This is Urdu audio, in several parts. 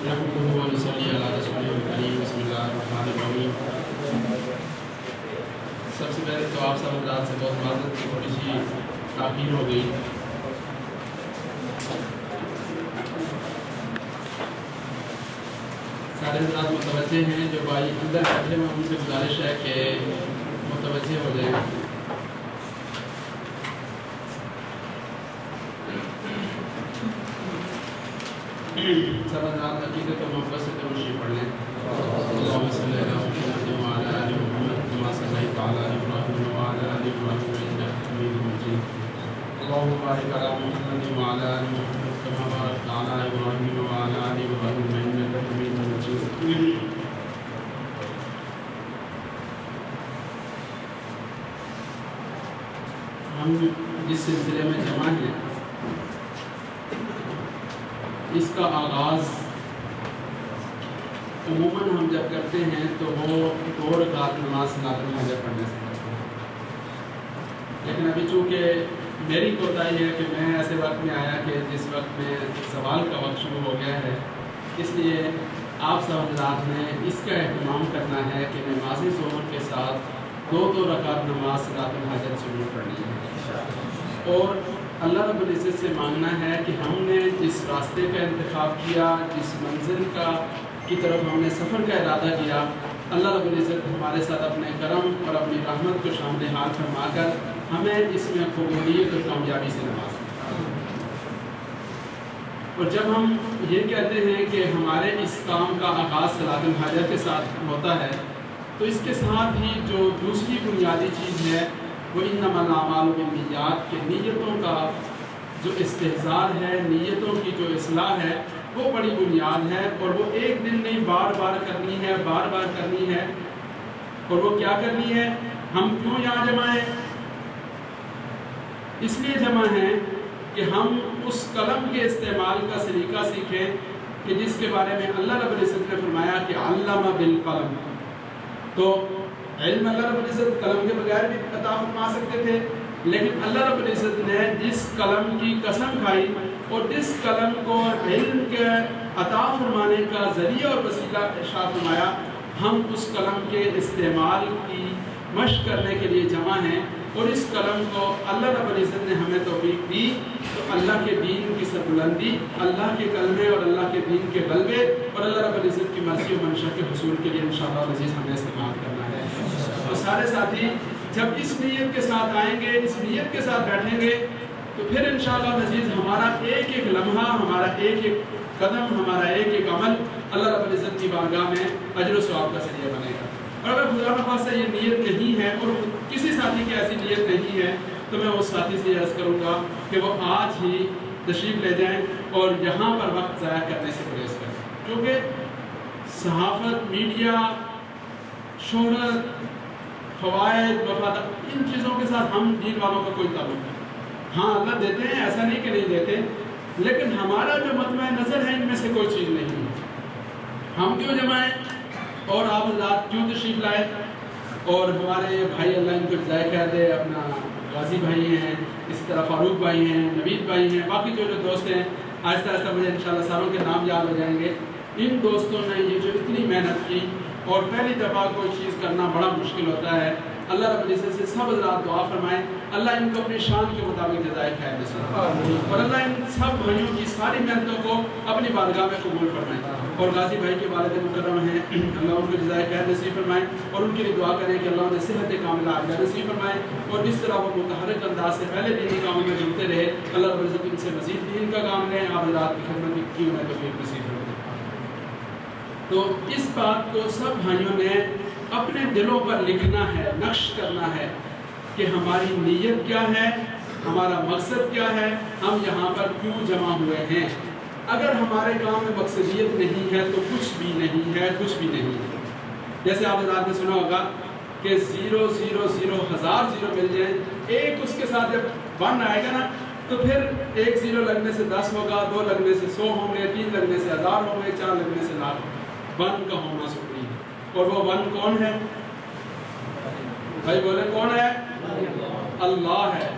نحمده ونصلي علی رسوله الکریم بسم اللہ الرحمن الرحیم۔ سب سے پہلے تو آپ سب حضرات سے بہت معذرت کی تھوڑی سی تاخیر ہو گئی۔ سارے حضرات متوجہ ہیں، جو بھائی اندر بیٹھے ہیں ان سے گزارش ہے کہ متوجہ ہو جائیں۔ سب حضرات عقیدت و محبت سے تشریف پڑھ لیں۔ اللہم صلی علی محمد وعلی آل محمد کما صلیت علی ابراہیم وعلی آل ابراہیم انک حمید مجید۔ اللہم بارک علی محمد وعلی آل محمد کما بارکت علی ابراہیم وعلی آل ابراہیم انک حمید مجید۔ ہم جس سلسلے میں جمع ہیں اس کا آغاز عموماً ہم جب کرتے ہیں تو وہ 2 رکعت نماز صلاۃ الحاجت پڑھنے سے کرتے ہیں، لیکن ابھی چونکہ میری کوتاہی ہے کہ میں ایسے وقت میں آیا کہ جس وقت میں سوال کا وقت شروع ہو گیا ہے، اس لیے آپ سب حضرات نے اس کا اہتمام کرنا ہے کہ نماز ظہر کے ساتھ 2 رکعت نماز صلاۃ الحاجت ضرور پڑھنی ہے، اور اللہ رب العزت سے مانگنا ہے کہ ہم نے جس راستے کا انتخاب کیا، جس منزل کی طرف ہم نے سفر کا ارادہ کیا، اللہ رب العزت ہمارے ساتھ اپنے کرم اور اپنی رحمت کو شامل حال فرما کر ہمیں اس میں قبولیت اور کامیابی سے نوازے۔ اور جب ہم یہ کہتے ہیں کہ ہمارے اس کام کا آغاز صلاۃ الحاجت کے ساتھ ہوتا ہے، تو اس کے ساتھ ہی جو دوسری بنیادی چیز ہے وہ انما الاعمال بالنیات کے نیتوں کا جو استحضار ہے، نیتوں کی جو اصلاح ہے، وہ بڑی بنیاد ہے، اور وہ ایک دن نہیں بار بار کرنی ہے، بار بار کرنی ہے۔ اور وہ کیا کرنی ہے؟ ہم کیوں یہاں جمع ہیں؟ اس لیے جمع ہیں کہ ہم اس قلم کے استعمال کا سلیقہ سیکھیں کہ جس کے بارے میں اللہ رب العزت نے فرمایا کہ علم بالقلم۔ تو علم اللہ رب العزت قلم کے بغیر بھی عطا فرما سکتے تھے، لیکن اللہ رب العزت نے جس قلم کی قسم کھائی اور جس قلم کو علم کے عطا فرمانے کا ذریعہ اور وسیلہ ارشاد فرمایا، ہم اس قلم کے استعمال کی مشق کرنے کے لیے جمع ہیں، اور اس قلم کو اللہ رب العزت نے ہمیں توفیق دی تو اللہ کے دین کی سربلندی، اللہ کے کلمے اور اللہ کے دین کے غلبے اور اللہ رب العزت کی مرضی و منشا کے حصول کے لیے انشاءاللہ العزیز ہمیں استعمال کرنا ہے۔ تو سارے ساتھی جب اس نیت کے ساتھ آئیں گے، اس نیت کے ساتھ بیٹھیں گے، تو پھر انشاءاللہ العزیز ہمارا ایک ایک لمحہ، ہمارا ایک ایک قدم، ہمارا ایک ایک عمل اللہ رب العزت کی بارگاہ میں اجر و ثواب کا ذریعہ بنے گا۔ اور اگر خدا نخواستہ یہ نیت نہیں ہے اور کسی ساتھی کی ایسی نیت نہیں ہے، تو میں اس ساتھی سے عرض کروں گا کہ وہ آج ہی تشریف لے جائیں اور یہاں پر وقت ضائع کرنے سے پرہیز کریں، کیونکہ صحافت، میڈیا، شہرت، فوائد، وفادار، ان چیزوں کے ساتھ ہم دین والوں کا کوئی تعلق نہیں۔ ہاں اللہ دیتے ہیں، ایسا نہیں کہ نہیں دیتے، لیکن ہمارا جو مطمع نظر ہے ان میں سے کوئی چیز نہیں ہے۔ ہم کیوں جمع ہیں اور آپ حضرات کیوں تشریف لائے؟ اور ہمارے بھائی اللہ ان کو جزائے خیر دے، اپنا غازی بھائی ہیں، اسی طرح فاروق بھائی ہیں، نوید بھائی ہیں، باقی جو دوست ہیں، آہستہ آہستہ مجھے انشاءاللہ ساروں کے نام یاد ہو جائیں گے۔ ان دوستوں نے یہ جو اتنی محنت کی، اور پہلی دفعہ کوئی چیز کرنا بڑا مشکل ہوتا ہے، اللہ رب العزت سے سب حضرات دعا فرمائیں اللہ ان کو اپنی شان کے مطابق جزائے خیر دے، اور اللہ ان سب بھائیوں کی ساری محنتوں کو اپنی بارگاہ میں قبول فرمائیں۔ اور غازی بھائی کے والد مکرم ہیں، اللہ ان کو جزائے خیر نصیب فرمائیں، اور ان کے لیے دعا کریں کہ اللہ انہیں صحت کاملہ عاجلہ نصیب فرمائیں، اور جس طرح وہ متحرک انداز سے پہلے دینی کاموں میں جڑتے رہے، اللہ رب العزت ان سے مزید دین کا کام لیں، آپ حضرات کی خدمت کی انہیں توفیق نصیب فرمائیں۔ تو اس بات کو سب بھائیوں نے اپنے دلوں پر لکھنا ہے، نقش کرنا ہے کہ ہماری نیت کیا ہے، ہمارا مقصد کیا ہے، ہم یہاں پر کیوں جمع ہوئے ہیں۔ اگر ہمارے کام میں مقصدیت نہیں ہے تو کچھ بھی نہیں ہے، کچھ بھی نہیں ہے۔ جیسے آپ حضرات نے سنا ہوگا کہ 0 0 0 1000 0 مل جائیں، ایک اس کے ساتھ جب 1 آئے گا نا، تو پھر 1 0 لگنے سے 10 ہوگا، 2 لگنے سے 100 ہوں گے، 3 لگنے سے 1000 ہوں گے، 4 لگنے سے لاکھ۔ 1 کا ہونا ضروری ہے، اور وہ 1 کون ہے؟ بھائی بولے کون ہے؟ اللہ ہے۔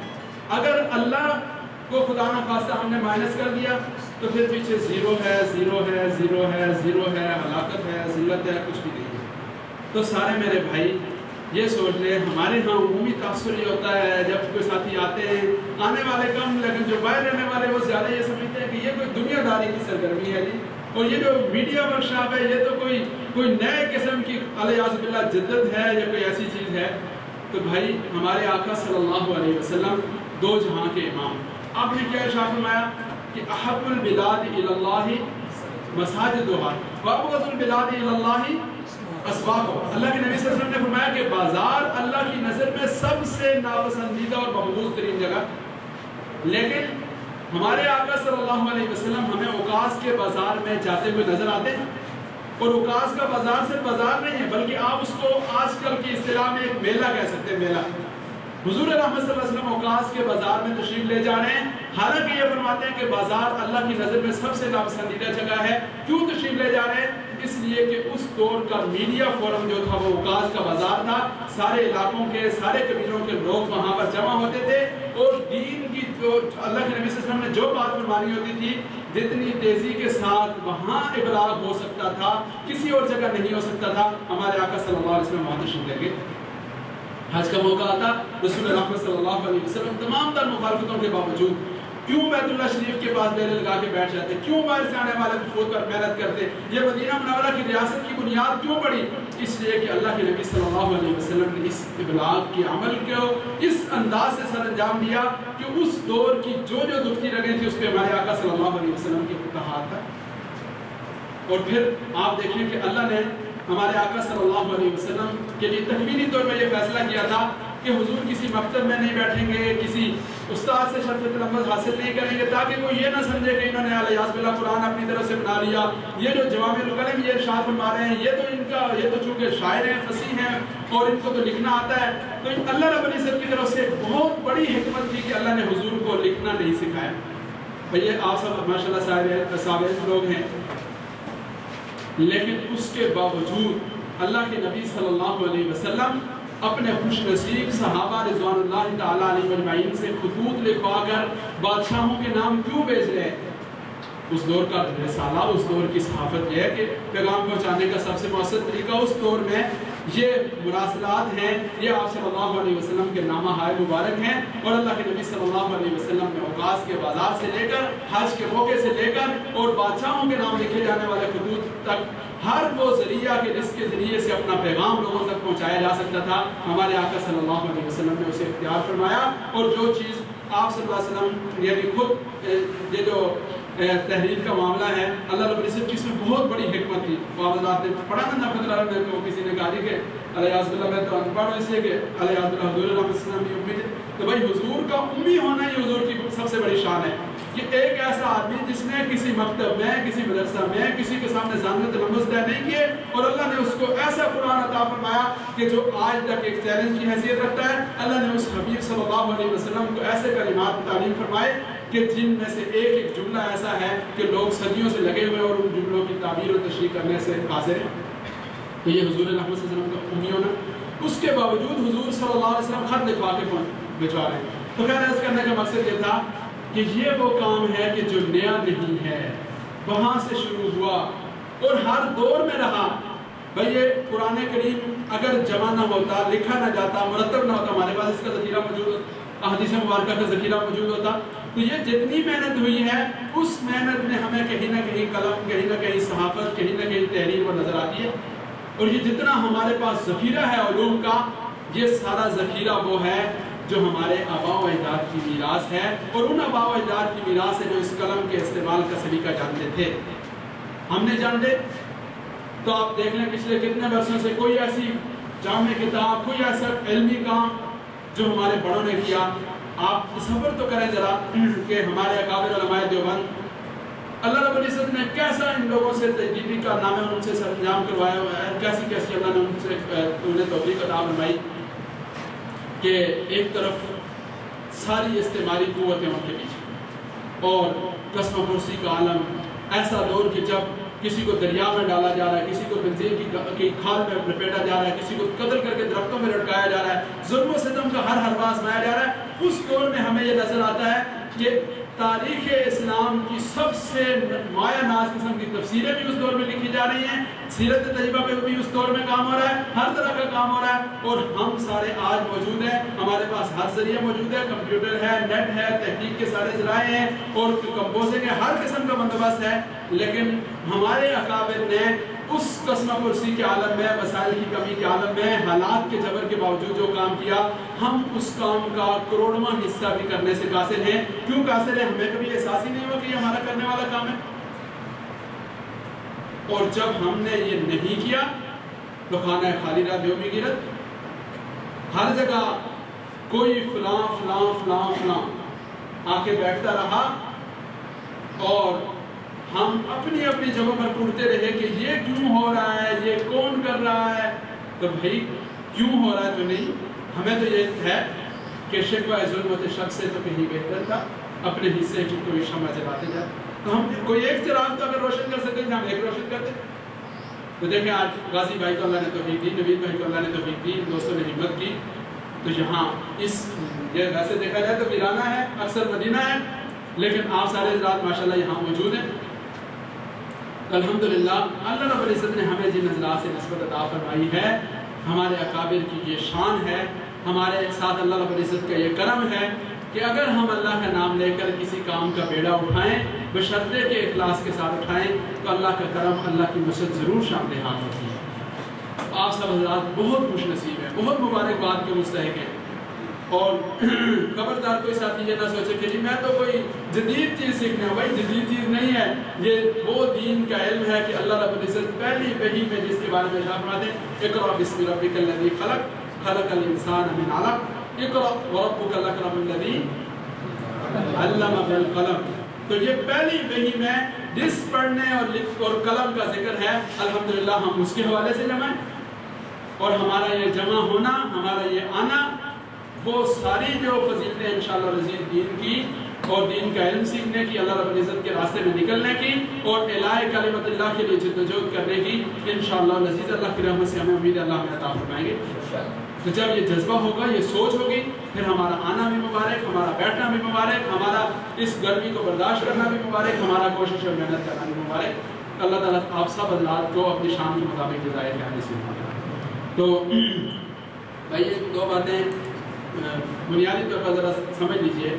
اگر اللہ وہ خدا نہ خواستہ ہم نے مائنس کر دیا تو پھر پیچھے زیرو ہے، زیرو ہے، زیرو ہے، زیرو ہے، ہلاکت ہے، ذلت ہے، کچھ بھی نہیں ہے۔ تو سارے میرے بھائی یہ سوچ لیں، ہمارے ہاں عمومی تاثر یہ ہوتا ہے جب کوئی ساتھی آتے ہیں، آنے والے کم لیکن جو باہر رہنے والے وہ زیادہ یہ سمجھتے ہیں کہ یہ کوئی دنیا داری کی سرگرمی ہے جی، اور یہ جو میڈیا ورکشاپ ہے یہ تو کوئی نئے قسم کی علیہ باللہ جدت ہے یا کوئی ایسی چیز ہے۔ تو بھائی ہمارے آقا صلی اللہ علیہ وسلم دو جہاں کے امام، آپ نے کیا ارشاد فرمایا کہ احب البلاد الی اللہ مساجدہا وابغض البلاد الی اللہ اسواقہا۔ اللہ کے نبی صلی اللہ علیہ وسلم نے فرمایا کہ بازار اللہ کی نظر میں سب سے ناپسندیدہ اور مبغوض ترین جگہ، لیکن ہمارے آقا صلی اللہ علیہ وسلم ہمیں اوقاس کے بازار میں جاتے ہوئے نظر آتے ہیں، اور اوقاس کا بازار صرف بازار نہیں ہے بلکہ آپ اس کو آج کل کی اصطلاح میں ایک میلہ کہہ سکتے ہیں، میلہ۔ حضور رحمت صلی اللہ علیہ وسلم اوقاس کے بازار میں تشریف لے جا رہے ہیں، حالانکہ یہ فرماتے ہیں کہ بازار اللہ کی نظر میں سب سے ناپسندیدہ جگہ ہے۔ کیوں تشریف لے جا رہے ہیں؟ اس لیے کہ اس دور کا میڈیا فورم جو تھا وہ اوقاس کا بازار تھا، سارے علاقوں کے سارے قبیلوں کے لوگ وہاں پر جمع ہوتے تھے، اور دین کی جو اللہ کے نبی صلی اللہ علیہ وسلم نے جو بات فرمانی ہوتی تھی جتنی تیزی کے ساتھ وہاں ابلاغ ہو سکتا تھا، کسی اور جگہ نہیں ہو سکتا تھا۔ ہمارے آقا صلی اللہ علیہ وسلم وہاں تشریف لے گئے، حج کا موقع آتا، رسول اللہ صلی اللہ علیہ وسلم تمام تر مخالفتوں کے باوجود کیوں بیت اللہ شریف کے پاس ڈیرے لگا کے بیٹھ جاتے، کیوں باہر سے آنے والے وفود پر محنت کرتے، یہ مدینہ منورہ کی ریاست کی بنیاد کیوں پڑی؟ اس لیے کہ اللہ کے نبی صلی اللہ علیہ وسلم نے اس ابلاغ کے عمل کو اس انداز سے سر انجام دیا کہ اس دور کی جو دکھتی رگیں تھی اس پہ ہمارے آقا صلی اللہ علیہ وسلم کی اتحاد تھا۔ اور پھر آپ دیکھیں کہ اللہ نے ہمارے آقا صلی اللہ علیہ وسلم کے لیے تکوینی طور پر یہ فیصلہ کیا تھا کہ حضور کسی مکتب میں نہیں بیٹھیں گے، کسی استاد سے شرف تلفظ حاصل نہیں کریں گے، تاکہ کوئی یہ نہ سمجھے کہ انہوں نے علیہ باللہ قرآن اپنی طرف سے بنا لیا، یہ جو جوامع الکلم یہ ارشاد فرما رہے ہیں یہ تو چونکہ شاعر ہیں، فصیح ہیں اور ان کو تو لکھنا آتا ہے۔ تو اللہ رب العزت کی طرف سے بہت بڑی حکمت تھی کہ اللہ نے حضور کو لکھنا نہیں سکھایا۔ بھئی آپ سب ماشاءاللہ صابر لوگ ہیں، لیکن اس کے باوجود اللہ کے نبی صلی اللہ علیہ وسلم اپنے خوش نصیب صحابہ رضوان اللہ تعالیٰ علیہ مجمعین سے خطوط لکھوا کر بادشاہوں کے نام کیوں بھیج رہے ہیں؟ اس دور کا رسالہ، اس دور کی صحافت یہ ہے کہ پیغام پہنچانے کا سب سے مؤثر طریقہ اس دور میں یہ مراسلات ہیں، یہ آپ صلی اللہ علیہ وسلم کے نامہ ہائے مبارک ہیں، اور اللہ کے نبی صلی اللہ علیہ وسلم نے اوقاس کے بازار سے لے کر حج کے موقع سے لے کر اور بادشاہوں کے نام لکھے جانے والے خطوط تک ہر وہ ذریعہ کہ جس کے ذریعے سے اپنا پیغام لوگوں تک پہنچایا جا سکتا تھا، ہمارے آقا صلی اللہ علیہ وسلم نے اسے اختیار فرمایا۔ اور جو چیز آپ صلی اللہ علیہ وسلم یعنی خود یہ جو تحریر کا معاملہ ہے، اللہ رب العزت کی اس میں بہت بڑی حکمت تھی۔ آپ نے پڑھا نا نفت العرب میں تو کسی نے کہا کہ علیہ باللہ میں تو انپڑھ ہوں اس لیے کہ علیہ باللہ حضور اللہ علیہ وسلم کی امی تھے، تو بھائی حضور کا امی ہونا ہی حضور کی سب سے بڑی شان ہے کہ ایک ایسا آدمی جس نے کسی مکتب میں، کسی مدرسہ میں کسی کے سامنے ذانت تلفظ طے نہیں کیے، اور اللہ نے اس کو ایسا قرآن عطا فرمایا کہ جو آج تک ایک چیلنج کی حیثیت رکھتا ہے۔ اللہ نے اس حبیب صلی اللہ علیہ وسلم کو ایسے کلمات تعلیم فرمائے کہ جن میں سے ایک جملہ ایسا ہے کہ لوگ صدیوں سے لگے ہوئے اور ان جملوں کی تعبیر اور تشریح کرنے سے قاصر ہیں۔ تو یہ حضور اللہ صلی اللہ علیہ وسلم کا امی ہونا، اس کے باوجود حضور صلی اللہ علیہ وسلم خط لکھوا کے بھجوا رہے ہیں۔ تو خیر عرض کرنے کا مقصد یہ تھا کہ یہ وہ کام ہے کہ جو نیا نہیں ہے، وہاں سے شروع ہوا اور ہر دور میں رہا۔ بھئی یہ قرآن کریم اگر جمع نہ ہوتا، لکھا نہ جاتا، مرتب نہ ہوتا، ہمارے پاس اس کا ذخیرہ موجود ہوتا، احادیث مبارکہ کا ذخیرہ موجود ہوتا، تو یہ جتنی محنت ہوئی ہے اس محنت میں ہمیں کہیں نہ کہیں قلم، کہیں نہ کہیں صحافت، کہیں نہ کہیں تحریر پر نظر آتی ہے۔ اور یہ جتنا ہمارے پاس ذخیرہ ہے علوم کا، یہ سارا ذخیرہ وہ ہے جو ہمارے آباء و اجداد کی میراث ہے، اور ان آباء و اجداد کی میراث ہے جو اس قلم کے استعمال کا سلیقہ جانتے تھے، ہم نے جان دے۔ تو آپ دیکھ لیں پچھلے کتنے برسوں سے کوئی ایسی جامع کتاب، کوئی ایسا علمی کام جو ہمارے بڑوں نے کیا۔ آپ تصور تو کریں ذرا کہ ہمارے اکابر علماء دیوبند، اللہ رب العزت نے کیسا ان لوگوں سے تجدیدی کارنامے ان سے سر انجام کروایا ہوا ہے، کیسی کیسی اللہ نے ان سے انہیں توفیق عطا فرمائی کہ ایک طرف ساری استعماری قوتیں ان کے پیچھے، اور قسم پرسی کا عالم، ایسا دور کہ جب کسی کو دریا میں ڈالا جا رہا ہے، کسی کو خنزیر کی کھال میں لپیٹا جا رہا ہے، کسی کو قتل کر کے درختوں میں لٹکایا جا رہا ہے، ظلم و ستم کا ہر حربہ آزمایا جا رہا ہے، اس دور میں ہمیں یہ نظر آتا ہے کہ تاریخ اسلام کی سب سے مایہ ناز قسم کی تفسیریں بھی اس دور میں لکھی جا رہی ہیں، سیرت طیبہ پہ بھی اس دور میں کام ہو رہا ہے، ہر طرح کا کام ہو رہا ہے، اور ہم سارے آج موجود ہیں، ہمارے پاس ہر ذریعہ موجود ہے، کمپیوٹر ہے، نیٹ ہے، تحقیق کے سارے ذرائع ہیں، اور کمپوزنگ ہے، ہر قسم کا بندوبست ہے، لیکن ہمارے اکابر نے اس قسمہ پرسی کے عالم میں، وسائل کی کمی کے عالم میں، حالات کے جبر کے باوجود جو کام کیا، ہم اس کام کا کروڑواں حصہ بھی کرنے سے قاصر ہیں۔ کیوں قاصر ہیں؟ ہمیں کبھی احساس ہی نہیں ہوا کہ یہ ہمارا کرنے والا کام ہے، اور جب ہم نے یہ نہیں کیا تو خانہ خالیدہ دیومی گرد ہر جگہ کوئی فلاں فلاں فلاں فلاں آ کے بیٹھتا رہا، اور ہم اپنی اپنی جگہوں پر ٹوٹتے رہے کہ یہ کیوں ہو رہا ہے، یہ کون کر رہا ہے۔ تو بھائی کیوں ہو رہا ہے تو نہیں، ہمیں تو یہ ہے کہ شکوہ ظلمت شخص سے تو کہیں بہتر تھا، اپنے حصے کی کوئی شمع جلاتے جائے، تو ہم کوئی ایک چراغ تو اگر روشن کر سکتے ہیں ہم ایک روشن کرتے۔ تو دیکھیں آج غازی بھائی کو اللہ نے توفیق دی، نوید بھائی کو اللہ نے توفیق دی، دوستوں نے ہمت کی، تو یہاں یہ ویسے دیکھا جائے تو ویرانہ ہے، اکثر مدینہ ہے، لیکن آپ سارے حضرات ماشاءاللہ یہاں موجود ہیں۔ الحمدللہ اللہ رب العزت نے ہمیں جن حضرات سے نسبت عطا فرمائی ہے، ہمارے اکابر کی یہ شان ہے، ہمارے ساتھ اللہ رب العزت کا یہ کرم ہے کہ اگر ہم اللہ کا نام لے کر کسی کام کا بیڑا اٹھائیں، بشرطے کے اخلاص کے ساتھ اٹھائیں، تو اللہ کا کرم، اللہ کی نصرت ضرور شامل حال ہوتی ہے۔ آپ سب حضرات بہت خوش نصیب ہیں، بہت مبارکباد کے مستحق ہیں، اور خبردار کوئی ساتھی یہ نہ سوچے کہ جی میں تو کوئی جدید چیز سیکھنا ہے، بھائی جدید چیز نہیں ہے، یہ وہ دین کا علم ہے کہ اللہ رب العزت پہلی وحی میں جس کے بارے میں ارشاد فرماتے ہیں، اقرأ بسم ربک الذی خلق خلق الانسان من علق اقرأ وربک الاکرم الذی علم بالقلم۔ تو یہ پہلی وحی میں جس پڑھنے اور قلم کا ذکر ہے، الحمدللہ ہم اس کے حوالے سے جمع ہیں، اور ہمارا یہ جمع ہونا، ہمارا یہ آنا، وہ ساری جو فضیلتیں انشاءاللہ رضید دین کی اور دین کا علم سیکھنے کی، اللہ رب العزت کے راستے میں نکلنے کی اور اعلاء کلمت اللہ کے لیے جدوجہد کرنے کی، انشاءاللہ العزیز اللہ کی رحمت سے ہمیں امید اللہ ہمیں عطا فرمائیں گے۔ تو جب یہ جذبہ ہوگا، یہ سوچ ہوگی، پھر ہمارا آنا بھی مبارک، ہمارا بیٹھنا بھی مبارک، ہمارا اس گرمی کو برداشت کرنا بھی مبارک، ہمارا کوشش اور محنت کرنا بھی مبارک۔ اللہ تعالیٰ آپ سب حضرات کو اپنی شان کے مطابق جزائے خیر نصیب فرمائے۔ تو بھائی یہ دو باتیں بنیادی طور پر ذرا سمجھ لیجئے۔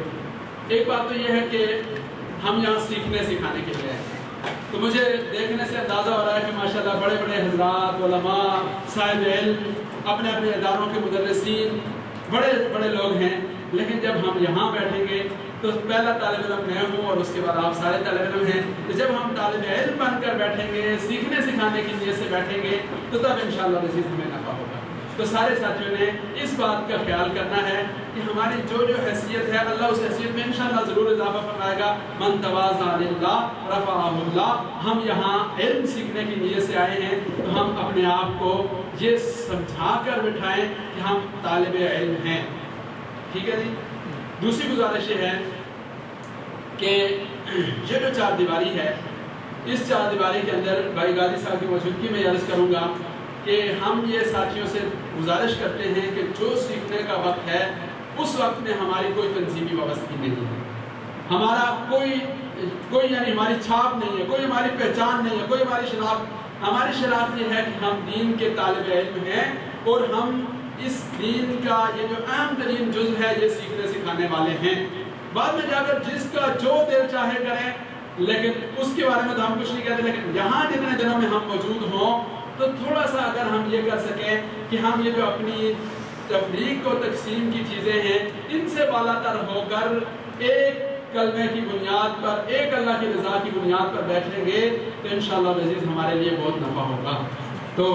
ایک بات تو یہ ہے کہ ہم یہاں سیکھنے سکھانے کے لیے ہیں، تو مجھے دیکھنے سے اندازہ ہو رہا ہے کہ ماشاءاللہ بڑے بڑے حضرات، علماء، صاحب علم، اپنے اپنے اداروں کے مدرسین، بڑے بڑے لوگ ہیں، لیکن جب ہم یہاں بیٹھیں گے تو پہلا طالب علم میں ہوں اور اس کے بعد آپ سارے طالب علم ہیں، تو جب ہم طالب علم بن کر بیٹھیں گے، سیکھنے سکھانے کی نیت سے بیٹھیں گے، تو تب انشاءاللہ العزیز ہمیں نفع ہوگا۔ تو سارے ساتھیوں نے اس بات کا خیال کرنا ہے کہ ہماری جو حیثیت ہے، اللہ اس حیثیت میں انشاءاللہ ضرور اضافہ فرمائے گا۔ من تواضع للہ رفعہ اللہ۔ ہم یہاں علم سیکھنے کی نیت سے آئے ہیں، تو ہم اپنے آپ کو یہ سمجھا کر بٹھائیں کہ ہم طالب علم ہیں، ٹھیک ہے جی۔ دوسری گزارش یہ ہے کہ یہ جو چار دیواری ہے، اس چار دیواری کے اندر بھائی غازی صاحب کی موجودگی میں عرض کروں گا کہ ہم یہ ساتھیوں سے گزارش کرتے ہیں کہ جو سیکھنے کا وقت ہے، اس وقت میں ہماری کوئی تنظیمی وابستگی نہیں ہے، ہمارا کوئی یعنی ہماری چھاپ نہیں ہے، کوئی ہماری پہچان نہیں ہے، کوئی ہماری شناخت۔ ہماری شناخت یہ ہے کہ ہم دین کے طالب علم ہیں، اور ہم اس دین کا یہ جو اہم ترین جزء ہے، یہ سیکھنے سکھانے والے ہیں۔ بعد میں جا کر جس کا جو دل چاہے کریں، لیکن اس کے بارے میں تو ہم کچھ نہیں کہتے، لیکن یہاں جتنے دنوں میں ہم موجود ہوں تو تھوڑا سا اگر ہم یہ کر سکیں کہ ہم یہ جو اپنی تفریق و تقسیم کی چیزیں ہیں، ان سے بالا تر ہو کر ایک کلمے کی بنیاد پر، ایک اللہ کی رضا کی بنیاد پر بیٹھیں گے، تو انشاءاللہ العزیز ہمارے لیے بہت نفع ہوگا۔ تو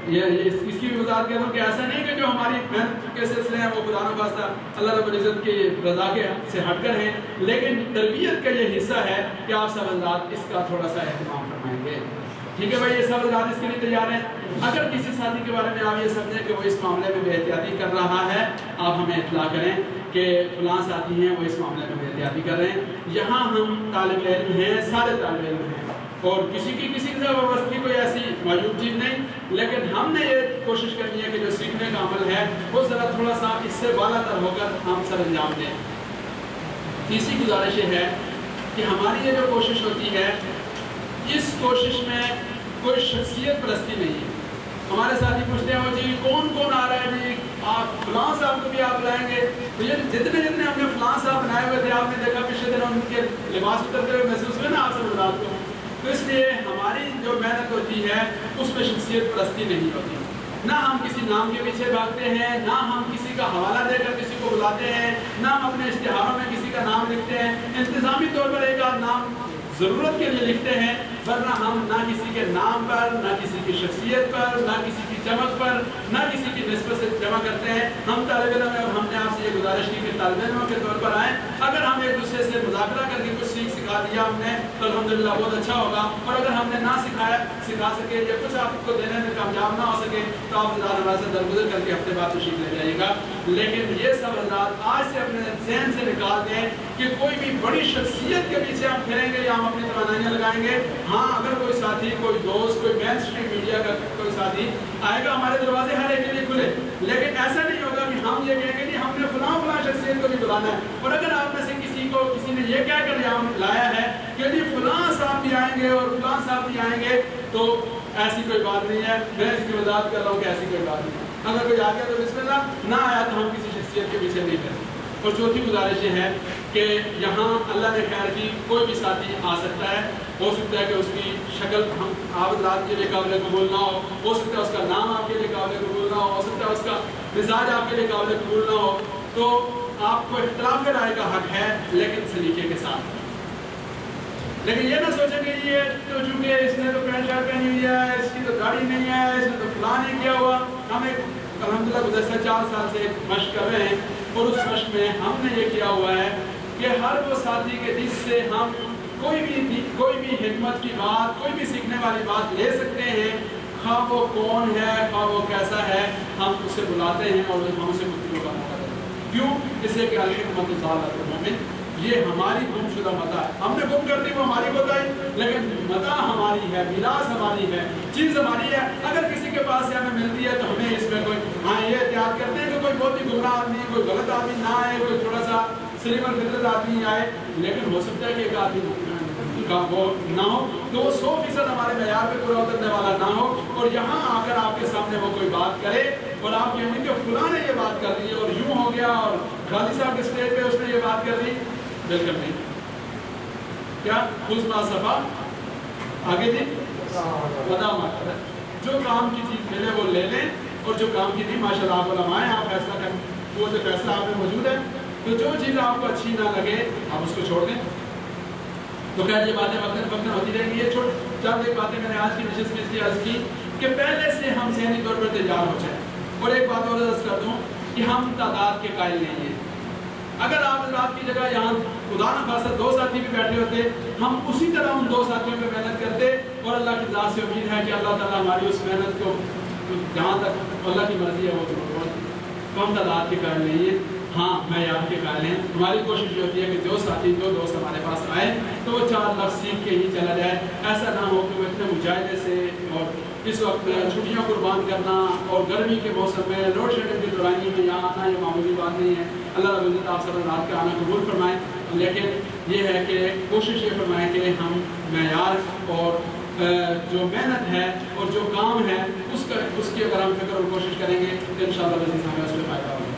یہ اس کی بھی وضاحت کہتا ہوں کہ ایسا نہیں کہ جو ہماری محنت کے سلسلے ہیں وہ خدا نخواستہ اللہ رب العزت کی رضا کے سے ہٹ کر ہیں، لیکن تربیت کا یہ حصہ ہے کہ آپ سب حضرات اس کا تھوڑا سا اہتمام فرمائیں گے، ٹھیک ہے بھائی؟ یہ سب حضرات اس کے لیے تیار ہیں۔ اگر کسی ساتھی کے بارے میں آپ یہ سمجھیں کہ وہ اس معاملے میں بے احتیاطی کر رہا ہے، آپ ہمیں اطلاع کریں کہ فلاں ساتھی ہیں وہ اس معاملے میں بے احتیاطی کر رہے ہیں۔ یہاں ہم طالب علم ہیں، سارے طالب علم ہیں، اور کسی کی وابستگی کوئی ایسی موجود چیز نہیں، لیکن ہم نے یہ کوشش کرنی ہے کہ جو سیکھنے کا عمل ہے وہ ذرا تھوڑا سا اس سے بالا تر ہو کر ہم سر انجام دیں، تیسری گزارش یہ ہے کہ ہماری یہ جو کوشش ہوتی ہے اس کوشش میں کوئی شخصیت پرستی نہیں ہے. ہمارے ساتھی پوچھتے ہیں وہ جی کون کون آ رہا ہے جی آپ فلاں صاحب کو بھی آپ بلائیں گے. تو یہ جتنے ہم نے فلاں صاحب بنائے ہوئے تھے آپ نے دیکھا پچھلے دنوں ان کے لباس اترتے ہوئے محسوس ہوئے نا آپ سے بتا دوں. تو اس لیے ہماری جو محنت ہوتی ہے اس میں شخصیت پرستی نہیں ہوتی. نہ ہم کسی نام کے پیچھے بھاگتے ہیں, نہ ہم کسی کا حوالہ دے کر کسی کو بلاتے ہیں, نہ ہم اپنے اشتہاروں میں کسی کا نام لکھتے ہیں. انتظامی طور پر ایک آدھ نام ضرورت کے لیے لکھتے ہیں, ورنہ ہم نہ کسی کے نام پر, نہ کسی کی شخصیت پر, نہ کسی کی چمک پر, نہ کسی کی نسبت سے جمع کرتے ہیں. ہم طالب علم ہیں اور ہم نے آپ سے یہ گزارش کی کہ طالب علموں کے طور پر آئیں. اگر ہم ایک دوسرے سے مذاکرہ کر کے کچھ سکھا دیا ہم نے تو الحمدللہ بہت اچھا ہوگا. اور اگر ہم نے نہ سکھا سکے یا کچھ آپ کو دینے میں کامیاب نہ ہو سکے تو آپ حضرات ہمارے سے درگزر کر کے ہفتے بعد تشریف لے جائیے گا. لیکن یہ سب حضرات آج سے اپنے ذہن سے نکال دیں کہ کوئی بھی بڑی شخصیت کے پیچھے ہم پھریں گے یا ہم اپنی توانائیاں لگائیں گے. ہاں اگر کوئی ساتھی, کوئی دوست, کوئی مین اسٹریم میڈیا کا کوئی ساتھی آئے گا, ہمارے دروازے ہر ایک کے لیے کھلے, لیکن ایسا نہیں ہوگا کہ ہم یہ کہیں گے کہ ہم نے فلاں فلاں شخصیت کو بھی بلانا ہے. اور اگر آپ میں سے کسی نے یہ کہہ کر یہاں لایا ہے کہ جی فلاں صاحب بھی آئیں گے اور فلاں صاحب بھی آئیں گے, تو ایسی کوئی بات نہیں ہے. میں اس کی وضاحت کر رہا ہوں کہ ایسی کوئی بات نہیں ہے. اگر کوئی آ گیا تو بسم اللہ, نہ آیا تو ہم کسی شخصیت کے پیچھے نہیں پھریں. اور چوتھی گزارش یہ ہے کہ یہاں اللہ نے خیر کی کوئی بھی ساتھی آ سکتا ہے. ہو سکتا ہے کہ اس کی شکل ہم آپ رات کے لیے قابل قبول نہ ہو سکتا ہے اس کا نام آپ کے لیے قابل قبول نہ ہو سکتا ہے اس کا مزاج آپ کے لیے قابل قبول نہ ہو. تو آپ کو اختلاف رائے کا حق ہے, لیکن سلیقے کے ساتھ. لیکن یہ نہ سوچیں کہ یہ تو چونکہ اس نے تو پینٹ شرٹ پہنی ہوئی ہے, اس کی تو داڑھی نہیں ہے, اس نے تو فلاں نہیں کیا ہوا. ہم ایک الحمدللہ گزشتہ 4 سال سے ایک مشق کر رہے ہیں اور اس مشق میں ہم نے یہ کیا ہوا ہے کہ ہر وہ ساتھی کے جس سے ہم کوئی بھی حکمت کی بات, کوئی بھی سیکھنے والی بات لے سکتے ہیں, خواہ وہ کون ہے, خواہ وہ کیسا ہے, ہم اسے بلاتے ہیں اور ہم اسے گفتگو کا موقع دیتے ہیں. کیوں؟ اس لیے کہ الحکمت ذات المومن, یہ ہماری گم شدہ متاع ہے. ہم نے گم کر دی, وہ ہماری بتائی, لیکن متاع ہماری ہے, میراث ہماری ہے, چیز ہماری ہے. اگر کسی کے پاس سے ہمیں ملتی ہے تو ہمیں اس میں کوئی یہ احتیاط کرتے ہیں کہ کوئی بہت ہی گمراہ آدمی, کوئی غلط آدمی نہ آئے, کوئی تھوڑا سا سلیم الفطرت آدمی آئے. لیکن ہو سکتا ہے کہ ایک آدمی کا وہ نہ ہو تو وہ 100% ہمارے معیار پہ پورا اترنے والا نہ ہو, اور یہاں آ کر آپ کے سامنے وہ کوئی بات کرے اور آپ یہ نہیں کہ فلاں نے یہ بات کر دی اور یوں ہو گیا اور غازی صاحب کے اسٹیج پہ اس نے یہ بات کر دی. بالکل نہیں. کیا خذ ما صفا, آگے جی ودا ما کرے, جو کام کی چیز ملے وہ لے لیں, اور جو کام کی نہیں ماشاء اللہ آپ علماء ہیں, آپ فیصلہ کریں, وہ جو فیصلہ آپ میں موجود ہے, تو جو چیز آپ کو اچھی نہ لگے آپ اس کو چھوڑ دیں. تو خیر یہ باتیں وقتاً ہوتی رہیں گی. یہ چند ایک باتیں میں نے آج کی نشست میں اس کی عرض کی کہ پہلے سے ہم ذہنی طور پر تیار ہو جائیں. اور ایک بات اور عرض کر دوں کہ ہم تعداد کے قائل نہیں ہیں. اگر آپ رات کی جگہ یہاں خدا نہ خاصہ 2 ساتھی بھی بیٹھے ہوتے, ہم اسی طرح ان 2 ساتھیوں پہ محنت کرتے, اور اللہ کی ذات سے امید ہے کہ اللہ تعالیٰ ہماری اس محنت کو جہاں تک اللہ کی مرضی ہے وہ ضرور. تو ہم تعداد کے قائل نہیں ہیں, ہاں معیار کے قائل ہیں. ہماری کوشش یہ ہوتی ہے کہ جو ساتھی, جو دوست ہمارے پاس آئے تو وہ 4 لفظ سیکھ کے ہی چلا جائے. ایسا نہ ہو کہ وہ اتنے مجاہدے سے اور اس وقت میں چھٹیاں قربان کرنا اور گرمی کے موسم میں لوڈ شیڈنگ کی دورائی میں یہاں آنا یہ معمولی بات نہیں ہے. اللہ رب العزت آپ سب رات کا آنا قبول فرمائیں, لیکن یہ ہے کہ کوشش یہ فرمائیں کہ ہم معیار اور جو محنت ہے اور جو کام ہے اس کی اگر ہم فکر اور کوشش کریں گے تو انشاءاللہ ہمیں اس میں فائدہ ہوگا.